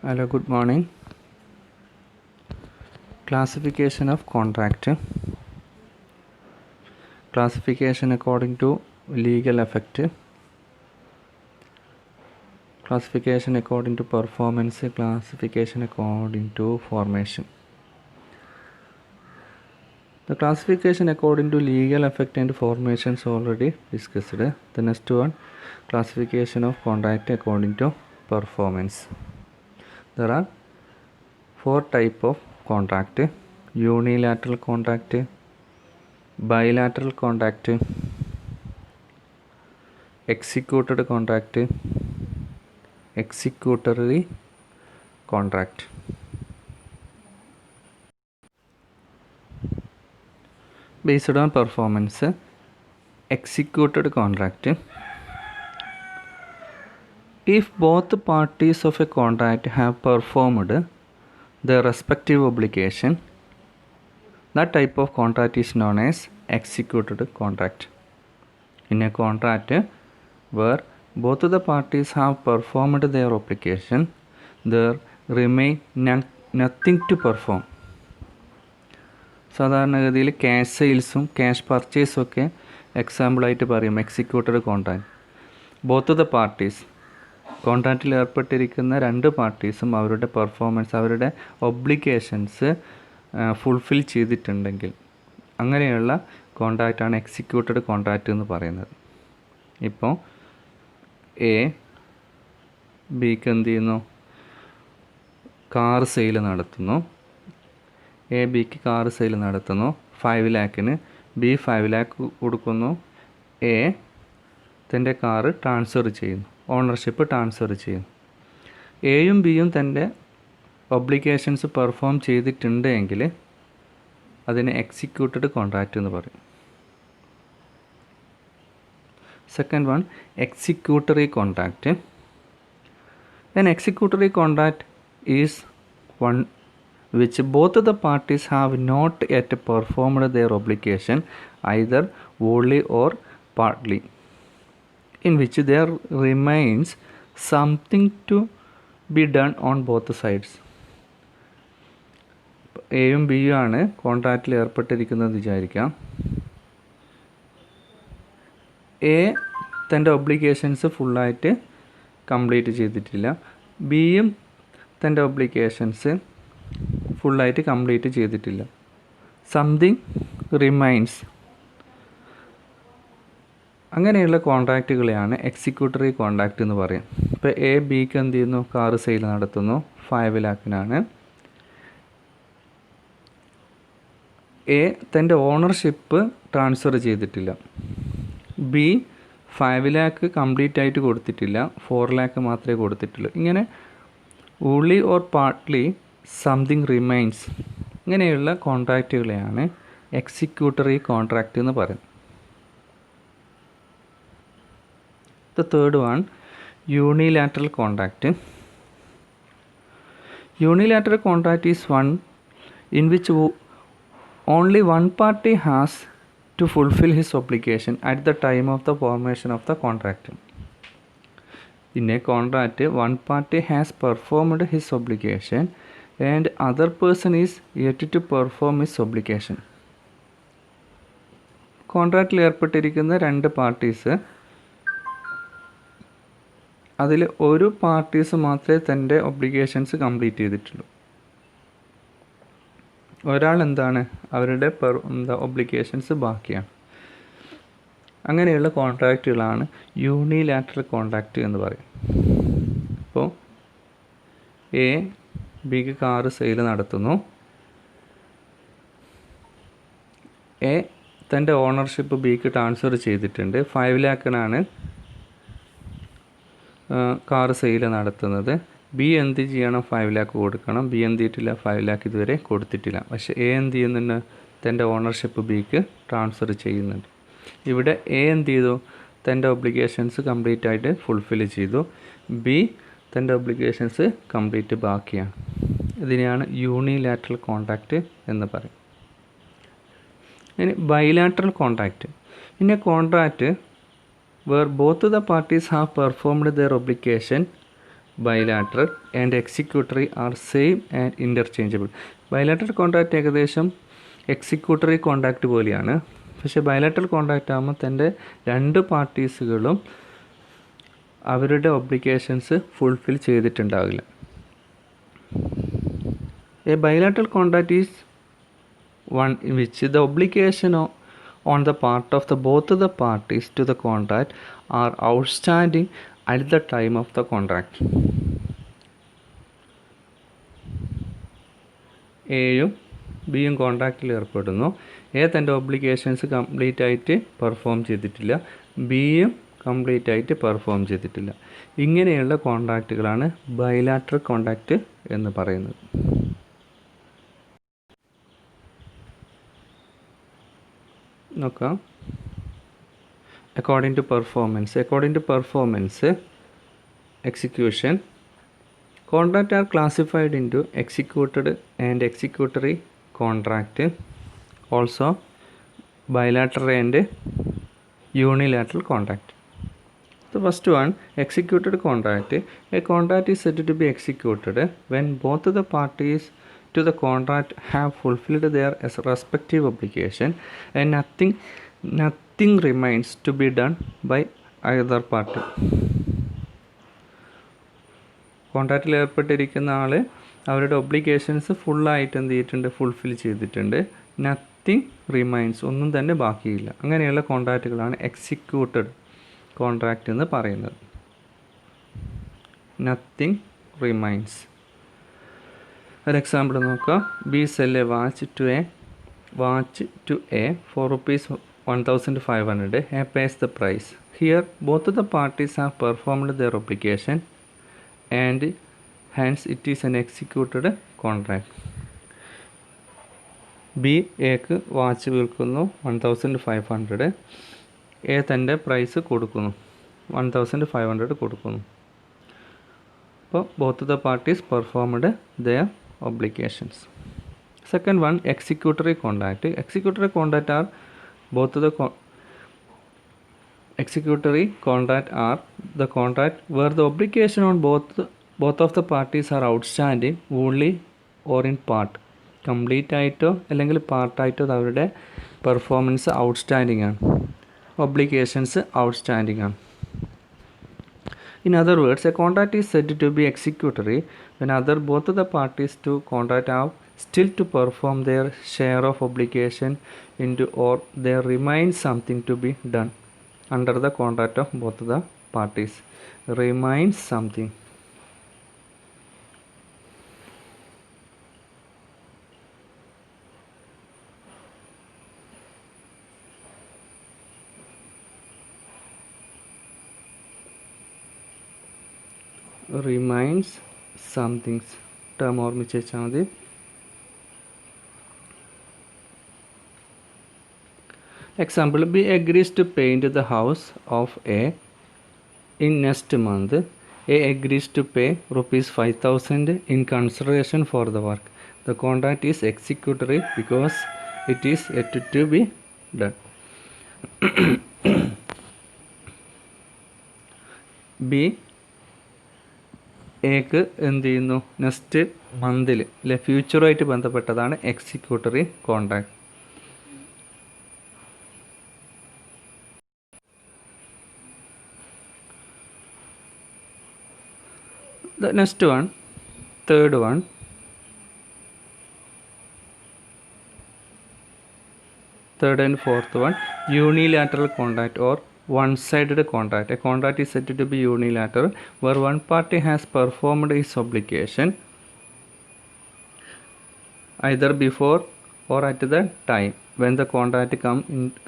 Hello, good morning. Classification of contract. Classification according to legal effect. Classification according to performance. Classification according to formation. The classification according to legal effect and formations already discussed. The next one, classification of contract according to performance. There are 4 types of contract: unilateral contract, bilateral contract, executed contract, executory contract. Based on performance, executed contract. If both parties of a contract have performed their respective obligation, that type of contract is known as executed contract. In a contract where both the parties have performed their obligation, there remain nothing to perform. സാധാരണഗതിയിൽ cash സെയിൽസും cash പർച്ചേസും ഒക്കെ എക്സാമ്പിളായിട്ട് പറയും executed contract. Both the parties, കോൺട്രാക്റ്റിൽ ഏർപ്പെട്ടിരിക്കുന്ന 2 പാർട്ടീസും അവരുടെ performance, അവരുടെ ഒബ്ലിഗേഷൻസ് ഫുൾഫിൽ ചെയ്തിട്ടുണ്ടെങ്കിൽ അങ്ങനെയുള്ള കോൺട്രാക്റ്റാണ് എക്സിക്യൂട്ടഡ് കോൺട്രാക്റ്റ് എന്ന് പറയുന്നത്. ഇപ്പോൾ എ ബിക്ക് എന്ത് ചെയ്യുന്നു? കാർ സെയിൽ നടത്തുന്നു. എ ബിക്ക് കാർ സെയിൽ നടത്തുന്നു. 5 lakhന് ബി 5 lakh കൊടുക്കുന്നു. എ തൻ്റെ കാറ് ട്രാൻസ്ഫർ ചെയ്യുന്നു, ഓണർഷിപ്പ് ട്രാൻസ്ഫർ ചെയ്യുന്നു. എയും ബിയും തൻ്റെ ഒബ്ലിഗേഷൻസ് പെർഫോം ചെയ്തിട്ടുണ്ടെങ്കിൽ അതിന് എക്സിക്യൂട്ടഡ് കോൺട്രാക്റ്റ് എന്ന് പറയും. Second one, executory contract. An executory contract is one which both the parties have not yet performed their obligation either wholly or partly, in which there remains something to be done on both sides. എയും ബിയും ആണ് കോൺട്രാക്റ്റിൽ ഏർപ്പെട്ടിരിക്കുന്നത് വിചാരിക്കാം. A തൻ്റെ obligations ഫുള്ളായിട്ട് complete ചെയ്തിട്ടില്ല. ബിയും തൻ്റെ obligations ഫുള്ളായിട്ട് കംപ്ലീറ്റ് ചെയ്തിട്ടില്ല. Something remains. അങ്ങനെയുള്ള കോൺട്രാക്റ്റുകളെയാണ് എക്സിക്യൂട്ടറി കോൺട്രാക്റ്റ് എന്ന് പറയും. ഇപ്പോൾ എ ബിക്ക് എന്ത് ചെയ്യുന്നു? കാർ സെയിൽ നടത്തുന്നു. 5 lakhനാണ്. എ തൻ്റെ ഓണർഷിപ്പ് ട്രാൻസ്ഫർ ചെയ്തിട്ടില്ല. ബി 5 lakh കംപ്ലീറ്റ് ആയിട്ട് കൊടുത്തിട്ടില്ല, 4 lakh മാത്രമേ കൊടുത്തിട്ടുള്ളൂ. ഇങ്ങനെ only or partly something remains. ഇങ്ങനെയുള്ള കോൺട്രാക്റ്റുകളെയാണ് എക്സിക്യൂട്ടറി കോൺട്രാക്റ്റ് എന്ന് പറയുന്നത്. The third one, unilateral contract. Unilateral contract is one in which only one party has to fulfill his obligation at the time of the formation of the contract. In a contract, one party has performed his obligation and other person is yet to perform his obligation. കോൺട്രാക്റ്റിൽ ഏർപ്പെട്ടിരിക്കുന്ന 2 parties, അതിൽ ഒരു parties മാത്രമേ തൻ്റെ obligations complete ചെയ്തിട്ടുള്ളൂ. ഒരാൾ എന്താണ്? അവരുടെ obligations ബാക്കിയാണ്. അങ്ങനെയുള്ള കോൺട്രാക്റ്റുകളാണ് യൂണിലാറ്ററൽ കോൺട്രാക്റ്റ് എന്ന് പറയും. ഇപ്പോൾ എ ബിക്ക് കാറ് സെയിൽ നടത്തുന്നു. എ തൻ്റെ ഓണർഷിപ്പ് ബിക്ക് ട്രാൻസ്ഫർ ചെയ്തിട്ടുണ്ട്. 5 lakhനാണ് കാർ സെയിൽ നടത്തുന്നത്. ബി എന്ത് ചെയ്യണം? 5 lakh കൊടുക്കണം. ബി എന്ത് ചെയ്തിട്ടില്ല? 5 lakh ഇതുവരെ കൊടുത്തിട്ടില്ല. പക്ഷേ എ എന്ത് ചെയ്യുന്നുണ്ട്? തൻ്റെ ഓണർഷിപ്പ് ബിക്ക് ട്രാൻസ്ഫർ ചെയ്യുന്നുണ്ട്. ഇവിടെ എ എന്ത് ചെയ്തു? തൻ്റെ ഒബ്ലിഗേഷൻസ് കംപ്ലീറ്റ് ആയിട്ട് ഫുൾഫിൽ ചെയ്തു. ബി തൻ്റെ ഒബ്ലിഗേഷൻസ് കംപ്ലീറ്റ് ബാക്കിയാണ്. ഇതിനെയാണ് യൂണിലാറ്ററൽ കോൺട്രാക്റ്റ് എന്ന് പറയും. ഇനി bilateral contract. In a contract where both the parties have performed their obligation bilateral and executory are same and interchangeable. Bilateral contract ഏകദേശം എക്സിക്യൂട്ടറി കോൺട്രാക്റ്റ് പോലെയാണ്. പക്ഷേ ബൈലാറ്ററൽ കോൺട്രാക്റ്റ് ആകുമ്പോൾ തൻ്റെ രണ്ട് പാർട്ടീസുകളും അവരുടെ ഒബ്ലിഗേഷൻസ് ഫുൾഫിൽ ചെയ്തിട്ടുണ്ടാവില്ല. A bilateral contract is one in which the obligation on the part of both the parties to the contract are outstanding at the time of the contract. എയും ബിയും കോൺട്രാക്റ്റിൽ ഏർപ്പെടുന്നു. A തൻ്റെ ഒബ്ലിഗേഷൻസ് കംപ്ലീറ്റ് ആയിട്ട് perform ചെയ്തിട്ടില്ല, ബിയും complete ആയിട്ട് perform ചെയ്തിട്ടില്ല. ഇങ്ങനെയുള്ള കോൺട്രാക്റ്റുകളാണ് ബൈലാറ്ററൽ കോൺട്രാക്റ്റ് എന്ന് പറയുന്നത്. നോക്കാം. According to performance execution contract are classified into executed and executory contract, also bilateral and unilateral contract. The first one, executed contract. A contract is said to be executed when both the parties to the contract have fulfilled their respective obligation and nothing remains to be done by either party. കോൺട്രാക്റ്റിൽ ഏർപ്പെട്ടിരിക്കുന്ന ആൾ അവരുടെ obligations ഫുള്ളായിട്ട് എന്ത് ചെയ്തിട്ടുണ്ട്, fulfil ചെയ്തിട്ടുണ്ട്. Nothing remains, ഒന്നും തന്നെ ബാക്കിയില്ല. അങ്ങനെയുള്ള കോൺട്രാക്റ്റുകളാണ് എക്സിക്യൂട്ടഡ് കോൺട്രാക്റ്റ് എന്ന് പറയുന്നത്. Nothing remains. ഒരു എക്സാമ്പിൾ നോക്കാം. B sell a watch to A for ₹1,500. A pays the price. Here both the parties have performed their obligation and hence it is an executed contract. B എക്ക് watch വിൽക്കുന്നു 1,500. A തൻ്റെ price കൊടുക്കുന്നു, 1,500 കൊടുക്കുന്നു. അപ്പോൾ both the parties performed their obligations. Second one, executory contract. Executory contract are executory contract are the contract where the obligation on both of the parties are outstanding only or in part. Complete ആയിട്ടോ അല്ലെങ്കിൽ പാർട്ടായിട്ടോ അവരുടെ performance outstanding ആണ്, obligations outstanding ആണ്. In other words, a contract is said to be executory when both the parties to contract have still to perform their share of obligation into or there remains something to be done under the contract of both the parties. Remains something. Remains something term ഓർമ്മിച്ച് വെച്ചാൽ മതി. Example, B agrees to paint the house of A in next month. A agrees to pay ₹5,000 in consideration for the work. The contract is executory because it is yet to be done. B എക്ക് എന്ത് ചെയ്യുന്നു, next മന്തിൽ അല്ലെ ഫ്യൂച്ചറുമായിട്ട് ബന്ധപ്പെട്ടതാണ് executory contract. The next one, third and fourth one, unilateral contract or one-sided contract. A contract is said to be unilateral where one party has performed its obligation either before or at the time when the contract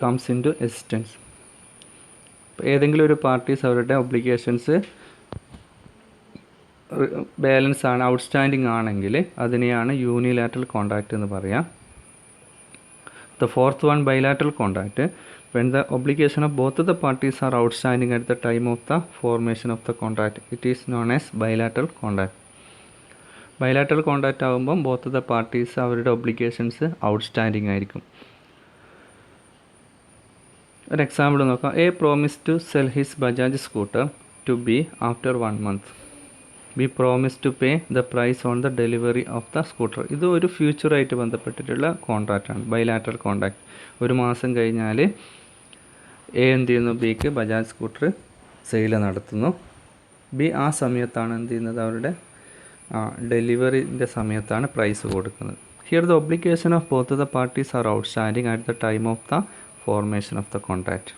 comes into existence. ഏതെങ്കിലും ഒരു parties അവരുടെ obligations balance ആണ്, outstanding ആണെങ്കിൽ അതിനെയാണ് unilateral contract എന്ന് പറയാം. The fourth one, bilateral contract, when the obligation of both the parties are outstanding at the time of the formation of the contract, it is known as bilateral contract. Bilateral contract ആകുമ്പം both the parties അവരുടെ obligations outstanding ആയിരിക്കും. ഒരു example നോക്കാം. A promised to sell his Bajaj scooter to B after 1 month. B promise to pay the price on the delivery of the scooter. ഇത് ഒരു ഫ്യൂച്ചറായിട്ട് ബന്ധപ്പെട്ടിട്ടുള്ള കോൺട്രാക്റ്റാണ്, bilateral contract. ഒരു മാസം കഴിഞ്ഞാൽ എ എന്ത് ചെയ്യുന്നു, ബിക്ക് ബജാജ് സ്കൂട്ടർ സെയിൽ നടത്തുന്നു. ബി ആ സമയത്താണ് എന്ത് ചെയ്യുന്നത്, അവരുടെ ഡെലിവറിൻ്റെ സമയത്താണ് പ്രൈസ് കൊടുക്കുന്നത്. Here the obligation of both the parties R outstanding at the time of the formation of the contract.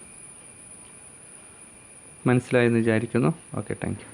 മനസ്സിലായെന്ന് വിചാരിക്കുന്നു. Okay, thank you.